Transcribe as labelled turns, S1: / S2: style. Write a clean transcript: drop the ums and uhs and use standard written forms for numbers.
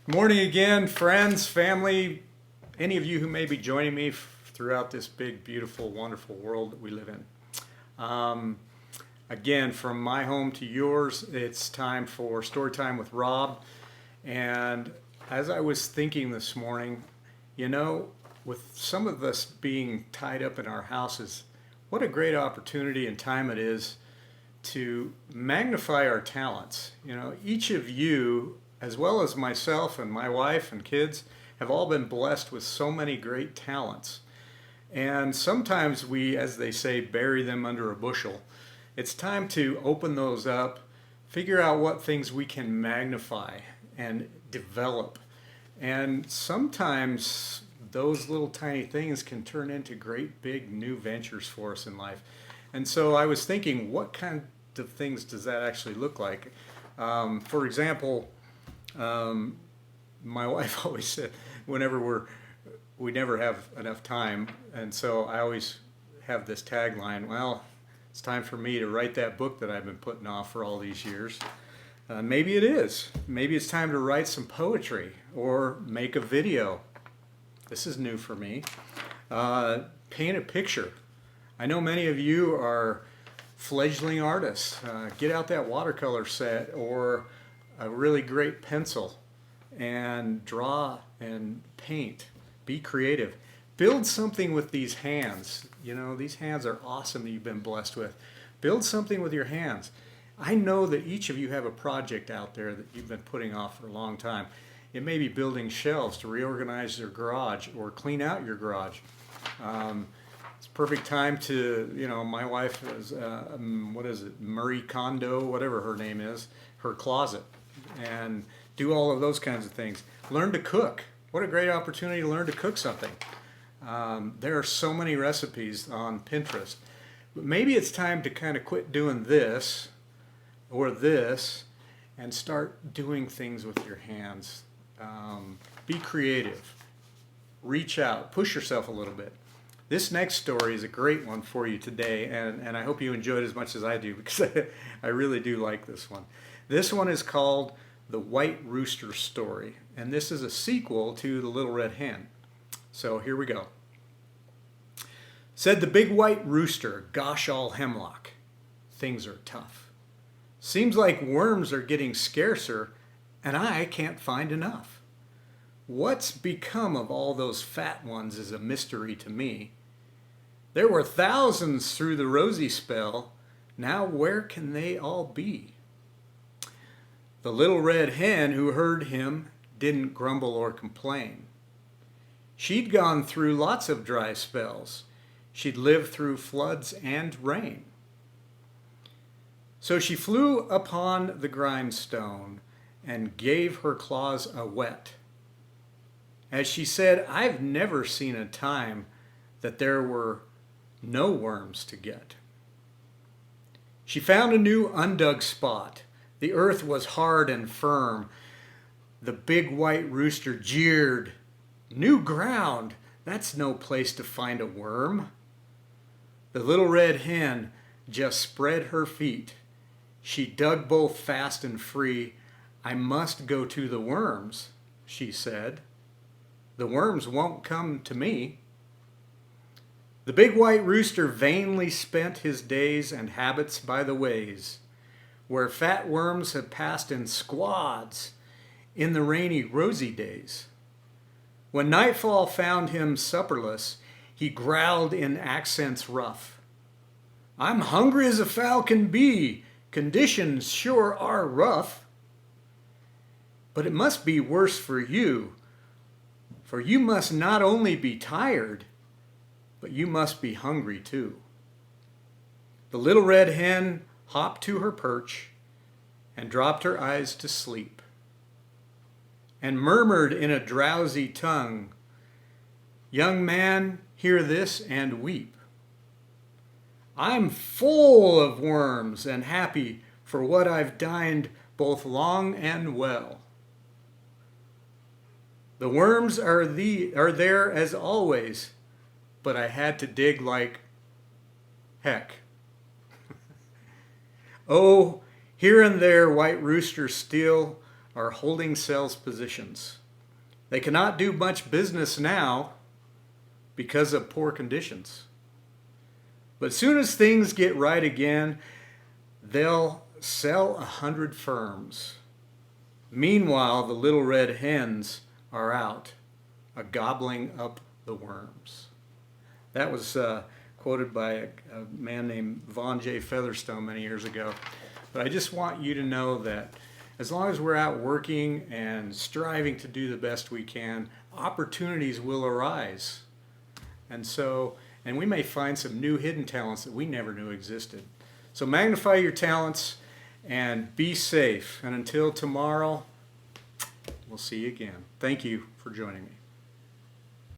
S1: Morning again, friends, family, any of you who may be joining me throughout this big, beautiful, wonderful world that we live in. Um, Again, from my home to yours, it's time for Storytime with Rob. And as I was thinking this morning, you know, with some of us being tied up in our houses, what a great opportunity and time it is to magnify our talents. You know, each of you, as well as myself and my wife and kids, have all been blessed with so many great talents. And sometimes we, as they say, bury them under a bushel. It's time to open those up, figure out what things we can magnify and develop. And sometimes those little tiny things can turn into great big new ventures for us in life. And so I was thinking, what kind of things does that actually look like? For example, my wife always said, whenever we never have enough time, and so I always have this tagline, well, it's time for me to write that book that I've been putting off for all these years. Maybe it is. Maybe it's time to write some poetry or make a video. This is new for me. Paint a picture. I know many of you are fledgling artists. Get out that watercolor set or a really great pencil and draw and paint. Be creative. Build something with these hands. You know, these hands are awesome that you've been blessed with. Build something with your hands. I know that each of you have a project out there that you've been putting off for a long time. It may be building shelves to reorganize your garage or clean out your garage. It's a perfect time to, you know, my wife is, what is it, Marie Kondo, whatever her name is, her closet, and do all of those kinds of things. Learn to cook. What a great opportunity to learn to cook something. There are so many recipes on Pinterest. But maybe it's time to kind of quit doing this or this and start doing things with your hands. Be creative. Reach out. Push yourself a little bit. This next story is a great one for you today, and I hope you enjoy it as much as I do because I really do like this one. This one is called The White Rooster Story, and this is a sequel to The Little Red Hen. So here we go. Said the big white rooster, gosh all hemlock, things are tough. Seems like worms are getting scarcer and I can't find enough. What's become of all those fat ones is a mystery to me. There were thousands through the rosy spell, now where can they all be? The little red hen who heard him didn't grumble or complain. She'd gone through lots of dry spells. She'd lived through floods and rain. So she flew upon the grindstone and gave her claws a whet. As she said, I've never seen a time that there were no worms to get. She found a new undug spot. The earth was hard and firm. The big white rooster jeered, new ground, that's no place to find a worm. The little red hen just spread her feet. She dug both fast and free. I must go to the worms, she said. The worms won't come to me. The big white rooster vainly spent his days and habits by the ways, where fat worms had passed in squads in the rainy, rosy days. When nightfall found him supperless, he growled in accents rough. I'm hungry as a fowl can be. Conditions sure are rough. But it must be worse for you must not only be tired, but you must be hungry too. The little red hen hopped to her perch and dropped her eyes to sleep and murmured in a drowsy tongue, young man, hear this and weep. I'm full of worms and happy for what I've dined both long and well. The worms are there as always, but I had to dig like heck. Oh, here and there white roosters steal are holding sales positions. They cannot do much business now because of poor conditions. But as soon as things get right again, they'll sell 100 firms. Meanwhile, the little red hens are out, gobbling up the worms. That was quoted by a man named Vaughn J. Featherstone many years ago. But I just want you to know that as long as we're out working and striving to do the best we can, opportunities will arise. And we may find some new hidden talents that we never knew existed. So magnify your talents and be safe. And until tomorrow, we'll see you again. Thank you for joining me.